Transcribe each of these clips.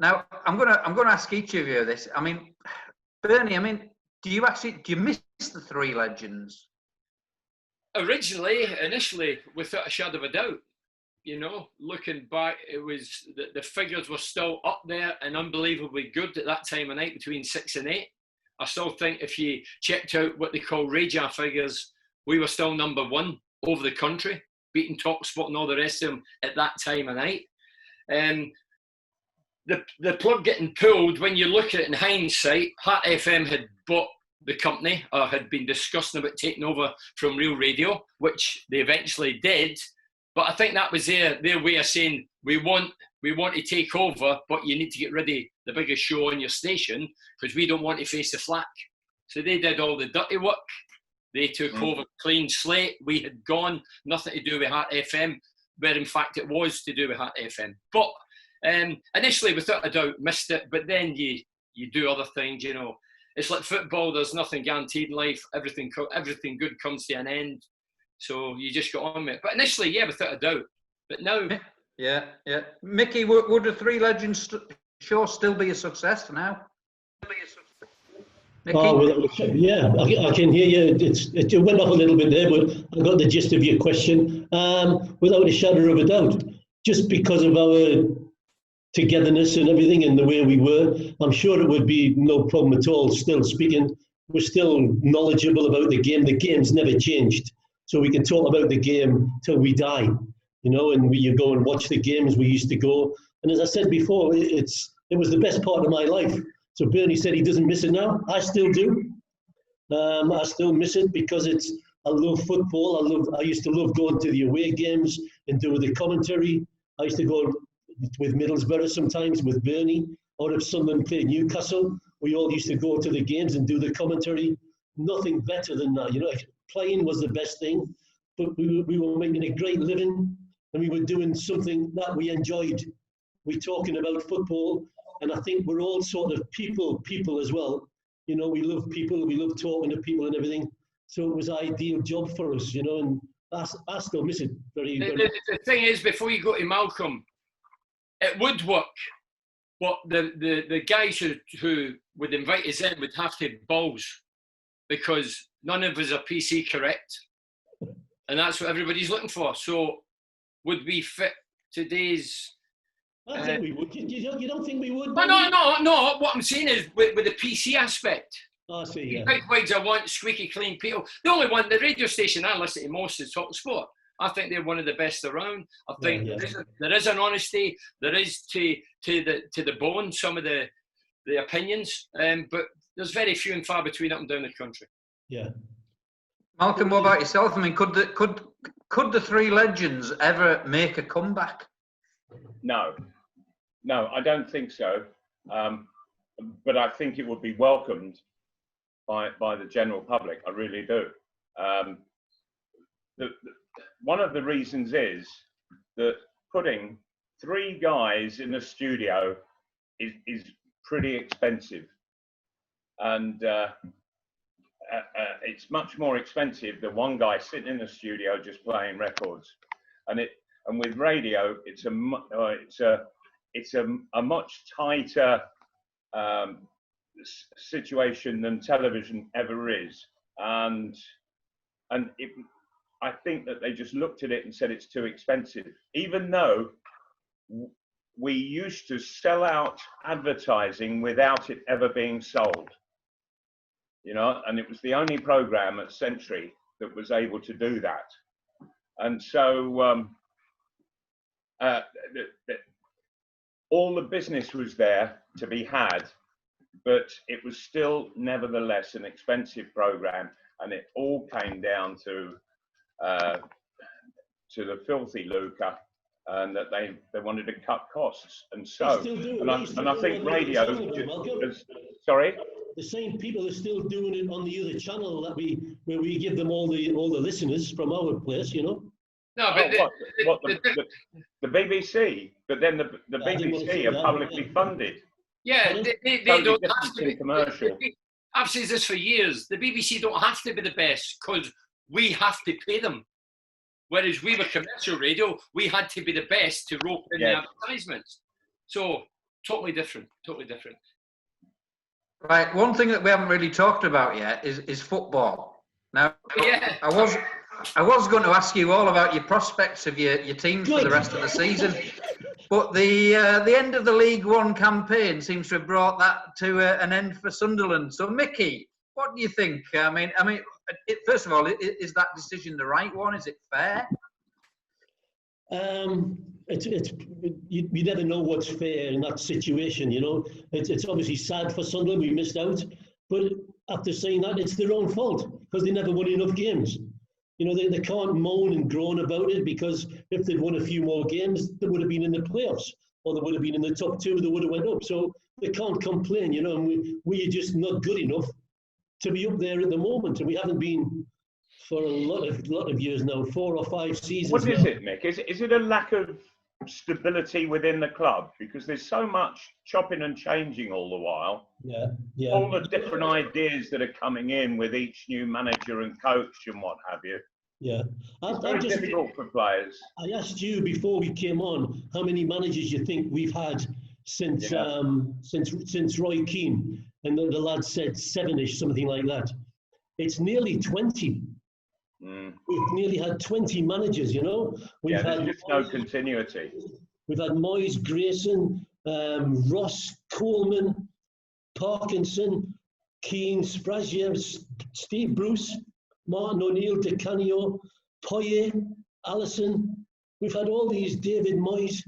Now, I'm gonna ask each of you this. I mean, Bernie, I mean, do you miss the three legends? Initially, without a shadow of a doubt, you know, looking back, it was the figures were still up there and unbelievably good at that time of night, between 6 and 8. I still think if you checked out what they call radar figures, we were still number one over the country, beating TalkSport and all the rest of them at that time of night. The plug getting pulled, when you look at it in hindsight, Heart FM had bought the company, or had been discussing about taking over from Real Radio, which they eventually did. But I think that was their way of saying, we want to take over, but you need to get rid of the biggest show on your station because we don't want to face the flak. So they did all the dirty work. They took over clean slate. We had gone, nothing to do with Heart FM, where in fact it was to do with Heart FM. But initially, without a doubt, missed it. But then you do other things, you know. It's like football. There's nothing guaranteed in life. Everything good comes to an end. So you just got on with it. But initially, yeah, without a doubt. But now... Yeah. Mickey, would the Three Legends show still be a success now? Mickey? Oh, well, yeah, I can hear you. It went off a little bit there, but I got the gist of your question. Without a shadow of a doubt, just because of our togetherness and everything and the way we were, I'm sure it would be no problem at all. Still speaking, we're still knowledgeable about the game. The game's never changed. So we can talk about the game till we die, you know, and you go and watch the games we used to go. And as I said before, it was the best part of my life. So Bernie said he doesn't miss it now. I still do. I still miss it because I love football. I used to love going to the away games and doing the commentary. I used to go with Middlesbrough sometimes with Bernie, or if Sunderland played Newcastle, we all used to go to the games and do the commentary. Nothing better than that, you know. Playing was the best thing, but we were making a great living and we were doing something that we enjoyed. We're talking about football, and I think we're all sort of people as well. You know, we love people, we love talking to people and everything. So it was an ideal job for us, you know, and I still miss it very, very. The thing is, before you go to Malcolm, it would work, but the guys who would invite us in would have to have balls, because none of us are PC correct, and that's what everybody's looking for. So would we fit today's... I think we would. You don't think we would? No. What I'm saying is with the PC aspect. I see, yeah. Big wigs, I want squeaky clean people. The only one, the radio station I listen to most is TalkSport. I think they're one of the best around. I think there is an honesty, there is to the bone, some of the opinions, but there's very few and far between up and down the country. Yeah. Malcolm, what about yourself? I mean, could the Three Legends ever make a comeback? No, I don't think so. But I think it would be welcomed by the general public. I really do. One of the reasons is that putting three guys in a studio is pretty expensive, and it's much more expensive than one guy sitting in a studio just playing records. And with radio, it's a much tighter situation than television ever is, and I think that they just looked at it and said it's too expensive, even though we used to sell out advertising without it ever being sold, you know, and it was the only program at Century that was able to do that. And so all the business was there to be had, but it was still nevertheless an expensive program, and it all came down to the filthy lucre, and that they wanted to cut costs, and so and I think radio sorry, the same people are still doing it on the other channel where we give them all the listeners from our place, you know. No, but the BBC, but then the BBC are publicly funded. Yeah, they don't have to be commercial. I've said this for years. The BBC don't have to be the best because we have to pay them. Whereas we were commercial radio, we had to be the best to rope in the advertisements. So Totally different. Totally different. Right. One thing that we haven't really talked about yet is football. Now, Yeah. I was going to ask you all about your prospects of your teams for the rest of the season, but the end of the League One campaign seems to have brought that to an end for Sunderland. So, Mickey, what do you think? I mean, first of all, is that decision the right one? Is it fair? You never know what's fair in that situation, you know. It's obviously sad for Sunderland, we missed out, but after saying that, it's their own fault because they never won enough games. You know, they can't moan and groan about it, because if they'd won a few more games, they would have been in the playoffs, or they would have been in the top two, they would have went up. So they can't complain, you know, and we're just not good enough to be up there at the moment, and we haven't been for a lot of years now, 4 or 5 seasons. What is it, Mick? Is it a lack of stability within the club? Because there's so much chopping and changing all the while. Yeah. All the different ideas that are coming in with each new manager and coach and what have you. Yeah. It's very difficult for players. I asked you before we came on how many managers you think we've had since Roy Keane, and the lad said 7-ish, something like that. It's nearly 20. We've nearly had 20 managers, you know. We've had just no continuity. We've had Moyes, Grayson, Ross, Coleman, Parkinson, Keane, Sprazier, Steve Bruce, Martin O'Neill, Di Canio, Poirier, Allison. We've had all these, David Moyes,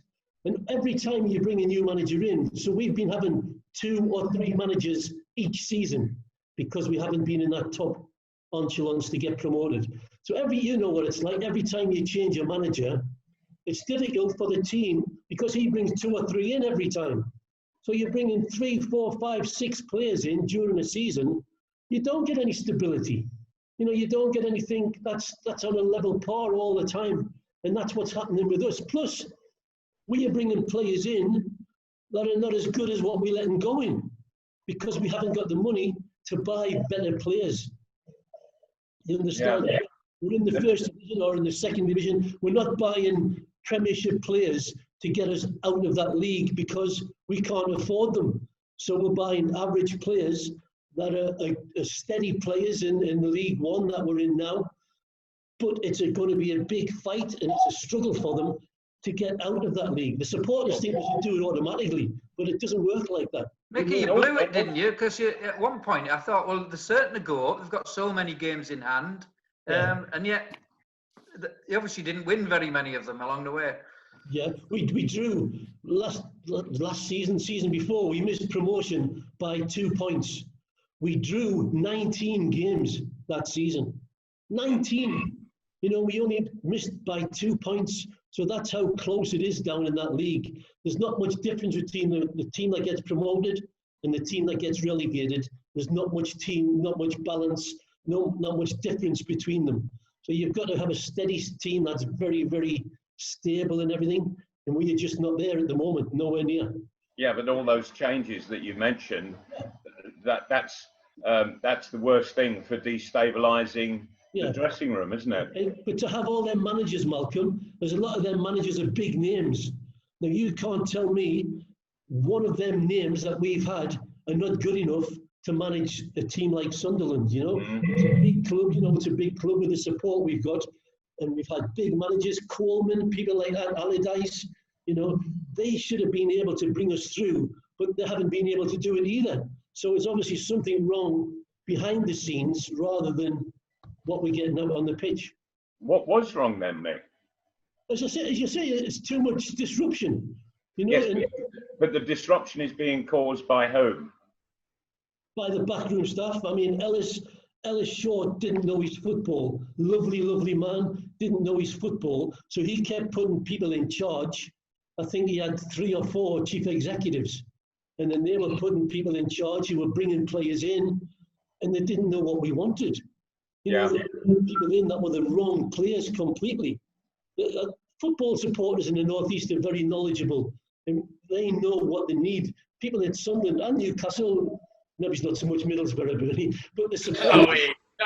and every time you bring a new manager in, so we've been having 2 or 3 managers each season because we haven't been in that top echelons to get promoted. So you know what it's like, every time you change a manager, it's difficult for the team because he brings 2 or 3 in every time. So you're bringing 3, 4, 5, 6 players in during a season, you don't get any stability. You know, you don't get anything that's on a level par all the time. And that's what's happening with us. Plus, we are bringing players in that are not as good as what we're letting go in because we haven't got the money to buy better players. You understand? Yeah. We're in the first division or in the second division. We're not buying Premiership players to get us out of that league because we can't afford them. So we're buying average players that are steady players in the League One that we're in now. But it's going to be a big fight and it's a struggle for them to get out of that league. The supporters think they should do it automatically, but it doesn't work like that. Mickey, you blew it, didn't you? Because at one point I thought, well, they're certain to go. They've got so many games in hand, and yet they obviously didn't win very many of them along the way. Yeah, we drew last season before. We missed promotion by 2 points. We drew 19 games that season. 19. You know, we only missed by 2 points. So that's how close it is down in that league. There's not much difference between the team that gets promoted and the team that gets relegated. There's not much balance, not much difference between them. So you've got to have a steady team that's very, very stable and everything. And we are just not there at the moment, nowhere near. Yeah, but all those changes that you mentioned, that's the worst thing for destabilising the dressing room, isn't it? But to have all them managers, Malcolm, there's a lot of them managers are big names. Now you can't tell me one of them names that we've had are not good enough to manage a team like Sunderland, you know. It's a big club, you know, it's a big club with the support we've got. And we've had big managers, Coleman, people like that, Allardyce, you know, they should have been able to bring us through, but they haven't been able to do it either. So it's obviously something wrong behind the scenes rather than what we're getting out on the pitch. What was wrong then, Mick? As you say, it's too much disruption. You know, yes, but the disruption is being caused by whom? By the backroom staff. I mean, Ellis Shaw didn't know his football. Lovely man, didn't know his football. So he kept putting people in charge. I think he had 3 or 4 chief executives. And then they were putting people in charge who were bringing players in, and they didn't know what we wanted. You know, they put people in that were the wrong players completely. Football supporters in the North East are very knowledgeable, and they know what they need. People in Sunderland and Newcastle, maybe it's not so much Middlesbrough, but the supporters,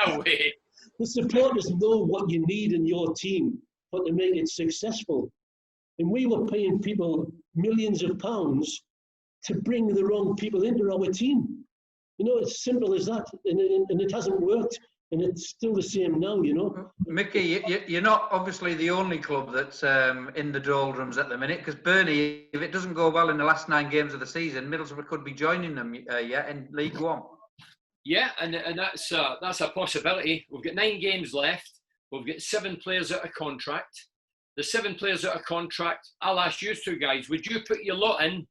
no way. The supporters know what you need in your team, but to make it successful. And we were paying people millions of pounds to bring the wrong people into our team. You know, it's simple as that, and it hasn't worked, and it's still the same now, you know. Mickey, you're not obviously the only club that's in the doldrums at the minute, because Burnley, if it doesn't go well in the last 9 games of the season, Middlesbrough could be joining them in League One. Yeah, and that's a possibility. We've got 9 games left. We've got 7 players out of contract. The 7 players out of contract, I'll ask you 2 guys, would you put your lot in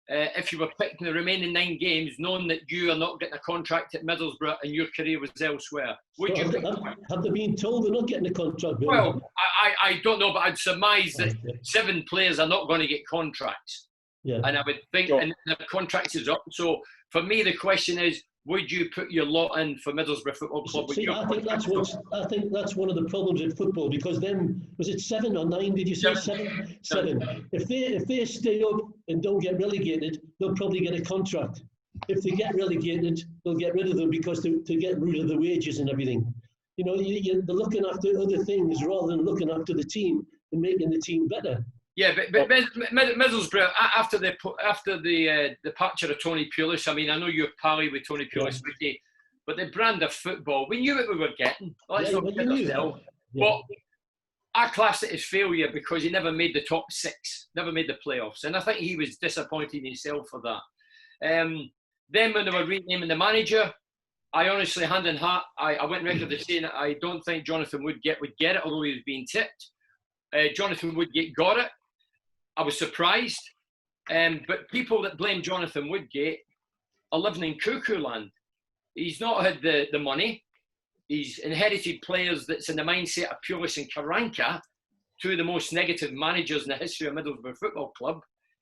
if you were picking the remaining 9 games, knowing that you are not getting a contract at Middlesbrough and your career was elsewhere? Would you? Have they been told they're not getting a contract? Well, I don't know, but I'd surmise that 7 players are not going to get contracts. Yeah. And I would think, and the contract is up. So for me, the question is, would you put your lot in for Middlesbrough Football Club? See, I think that's one of the problems with football, because then, was it 7 or 9? Did you say 7? 7. If they stay up and don't get relegated, they'll probably get a contract. If they get relegated, they'll get rid of them because to get rid of the wages and everything. You know, they're looking after other things rather than looking after the team and making the team better. Yeah, but Middlesbrough, after the departure of Tony Pulis, I mean, I know you're pally with Tony Pulis, Mickey, but the brand of football, we knew what we were getting. Let's not kid ourselves. But I classed it as failure because he never made the top 6, never made the playoffs, and I think he was disappointed in himself for that. Then when they were renaming the manager, I honestly, hand in heart, I went record to saying that I don't think Jonathan Woodgate would get it, although he was being tipped. Jonathan Woodgate got it. I was surprised, but people that blame Jonathan Woodgate are living in cuckoo land. He's not had the money. He's inherited players that's in the mindset of Pulis and Karanka, 2 of the most negative managers in the history of Middlesbrough Football Club,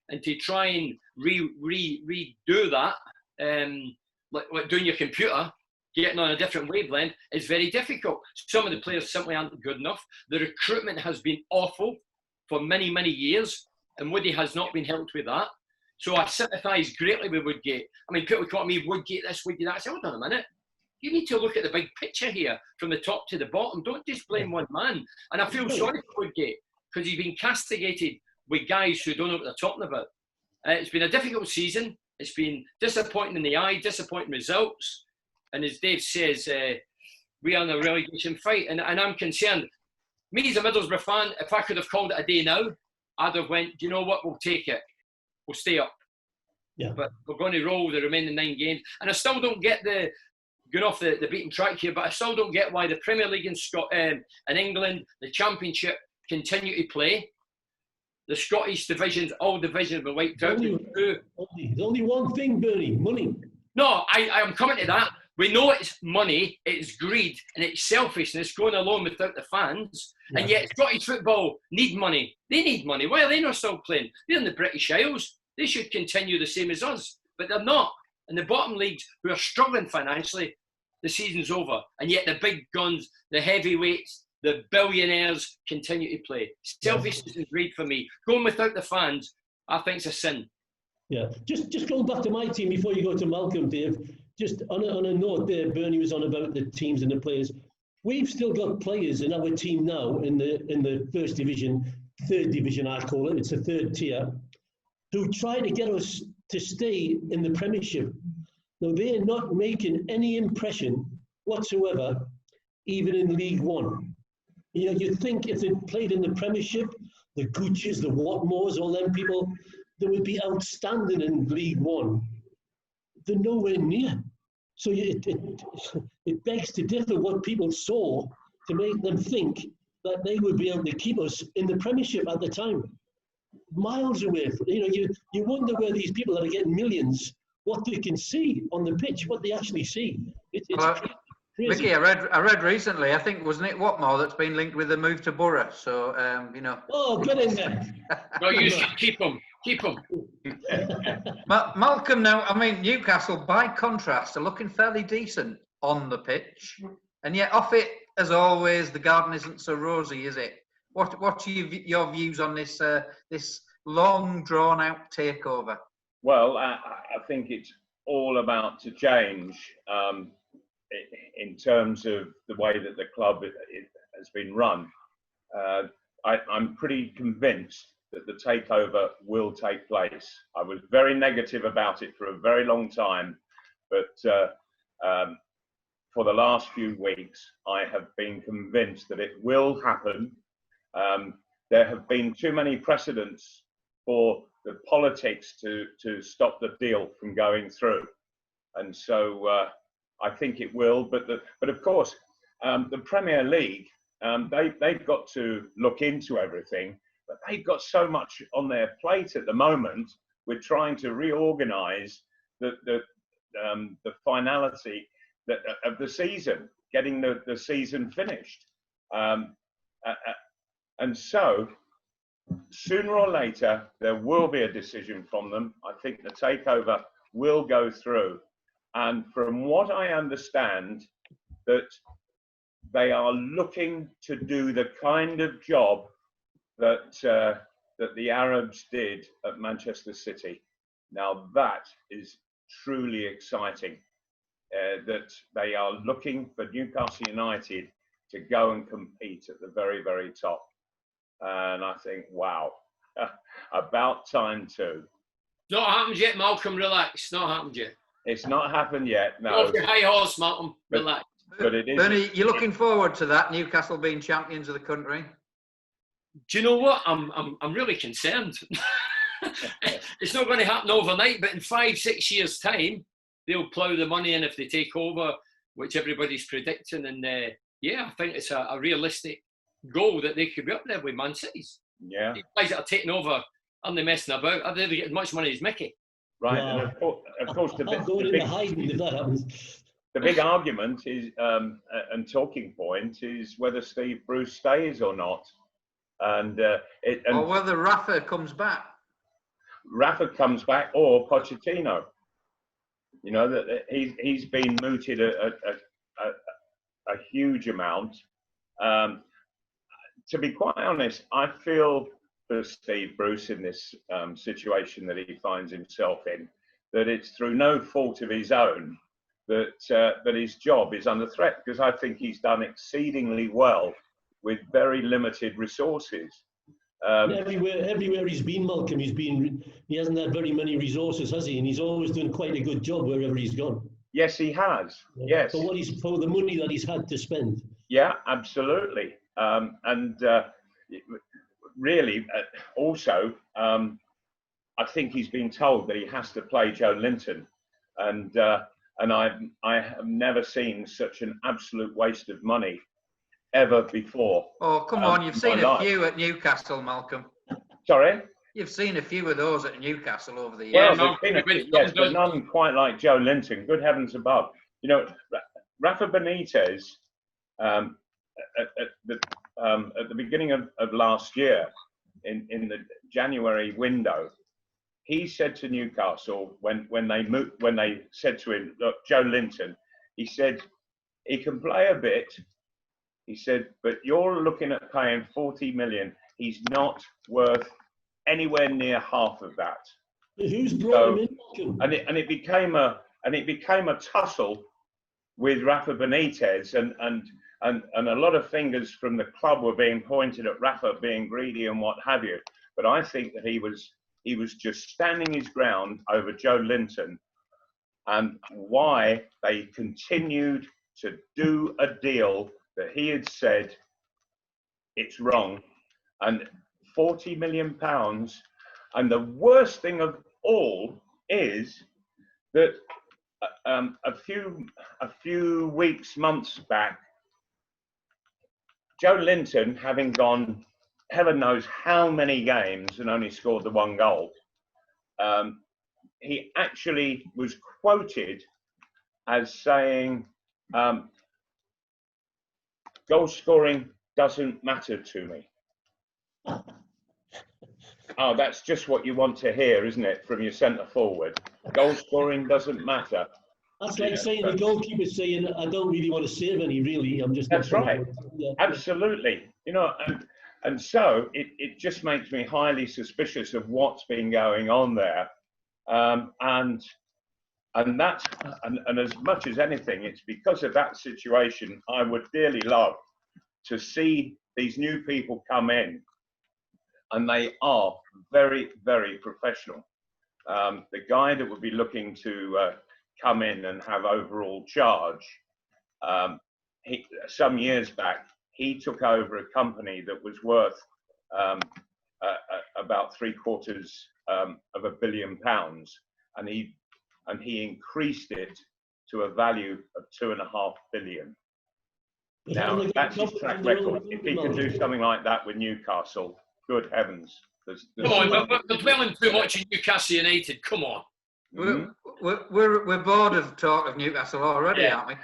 and to try and redo that, like doing your computer, getting on a different wavelength, is very difficult. Some of the players simply aren't good enough. The recruitment has been awful for many, many years, and Woody has not been helped with that. So I sympathise greatly with Woodgate. I mean, people call me Woodgate this, Woodgate that. I say, hold on a minute. You need to look at the big picture here, from the top to the bottom. Don't just blame one man. And I feel sorry for Woodgate, because he's been castigated with guys who don't know what they're talking about. It's been a difficult season. It's been disappointing in the eye, disappointing results. And as Dave says, we are in a relegation fight. And I'm concerned. Me as a Middlesbrough fan, if I could have called it a day now, I'd have went, do you know what, we'll take it. We'll stay up. Yeah. But we're going to roll the remaining 9 games. And I still don't get going off the beaten track here, but I still don't get why the Premier League in England, the Championship, continue to play. The Scottish divisions, all divisions have been wiped out. There's only one thing, Bernie, money. No, I'm coming to that. We know it's money, it's greed, and it's selfishness going along without the fans. Yeah. And yet Scottish football need money. They need money. Why are they not still playing? They're in the British Isles. They should continue the same as us. But they're not. And the bottom leagues, who are struggling financially, the season's over. And yet the big guns, the heavyweights, the billionaires continue to play. Selfishness and greed for me. Going without the fans, I think it's a sin. Yeah. Just going back to my team before you go to Malcolm, Dave. Just on a note there, Bernie was on about the teams and the players. We've still got players in our team now in the first division, 3rd division I call it, it's a 3rd tier, who try to get us to stay in the Premiership. Now they're not making any impression whatsoever, even in League One. You know, you'd think if they played in the Premiership, the Gooches, the Watmores, all them people, they would be outstanding in League One. They're nowhere near. So it begs to differ what people saw to make them think that they would be able to keep us in the Premiership at the time. Miles away. You know, you wonder where these people that are getting millions, what they can see on the pitch, what they actually see. It's crazy. Mickey, I read recently, I think, wasn't it Watmore that's been linked with the move to Boro? So, you know. Oh, get in there. No, you should keep them. Keep them. Malcolm, now, I mean, Newcastle, by contrast, are looking fairly decent on the pitch. And yet, off it, as always, the garden isn't so rosy, is it? What's your views on this this long, drawn-out takeover? Well, I think it's all about to change in terms of the way that the club has been run. I'm pretty convinced that the takeover will take place. I was very negative about it for a very long time, but for the last few weeks, I have been convinced that it will happen. There have been too many precedents for the politics to stop the deal from going through. And so I think it will, but of course, the Premier League, they've got to look into everything, but they've got so much on their plate at the moment with trying to reorganise the finality of the season, getting the season finished. And so, sooner or later, there will be a decision from them. I think the takeover will go through. And from what I understand, that they are looking to do the kind of job that the Arabs did at Manchester City. Now that is truly exciting, that they are looking for Newcastle United to go and compete at the very, very top. And I think, wow, about time too. Not happened yet, Malcolm, relax. Not happened yet. It's not happened yet, no. Off your high horse, Malcolm, relax. But it is. Bernie, you're looking forward to that, Newcastle being champions of the country? Do you know what? I'm really concerned. It's not going to happen overnight, but in 5-6 years' time, they'll plough the money in if they take over, which everybody's predicting. And yeah, I think it's a realistic goal that they could be up there with Man City's. Yeah. These guys that are taking over, aren't they messing about? Are they getting as much money as Mickey? Right, Wow. and of course the big argument is, and talking point is whether Steve Bruce stays or not. And or whether Rafa comes back. Rafa comes back, or Pochettino. You know, that he's been mooted a huge amount. To be quite honest, I feel for Steve Bruce in this situation that he finds himself in, that it's through no fault of his own that his job is under threat, because I think he's done exceedingly well with very limited resources. Everywhere he's been, Malcolm, he hasn't had very many resources, has he? And he's always done quite a good job wherever he's gone. Yes, he has. Yes. For the money that he's had to spend. Yeah, absolutely. Really, also, I think he's been told that he has to play Joe Linton, and I have never seen such an absolute waste of money ever before. Oh, come on, you've seen a few at Newcastle, Malcolm. Sorry? You've seen a few of those at Newcastle over the years. Well, yes, but none quite like Joe Linton. Good heavens above. You know, Rafa Benitez, at the beginning of last year, in the January window, he said to Newcastle when they said to him, look, Joe Linton, he said he can play a bit. He said, but you're looking at paying 40 million. He's not worth anywhere near half of that. Who's brought him in? And it became a tussle with Rafa Benitez, and a lot of fingers from the club were being pointed at Rafa being greedy and what have you. But I think that he was just standing his ground over Joe Linton, and why they continued to do a deal that he had said it's wrong, and 40 million pounds. And the worst thing of all is that a few weeks, months back, Joe Linton, having gone heaven knows how many games and only scored the one goal, he actually was quoted as saying, goal scoring doesn't matter to me. Oh, that's just what you want to hear, isn't it, from your centre forward? Goal scoring doesn't matter. That's like saying the goalkeeper saying, I don't really want to save any, really. I'm just. That's right. Yeah. Absolutely. You know, and so it just makes me highly suspicious of what's been going on there. And as much as anything, it's because of that situation I would dearly love to see these new people come in and they are very, very professional. The guy that would be looking to come in and have overall charge, some years back, he took over a company that was worth about £750 million, and he increased it to a value of £2.5 billion. Now that's his track record. If he can do something like that with Newcastle, good heavens! Come on, we're dwelling too much in Newcastle United. Come on. We're bored of talk of Newcastle already, aren't we?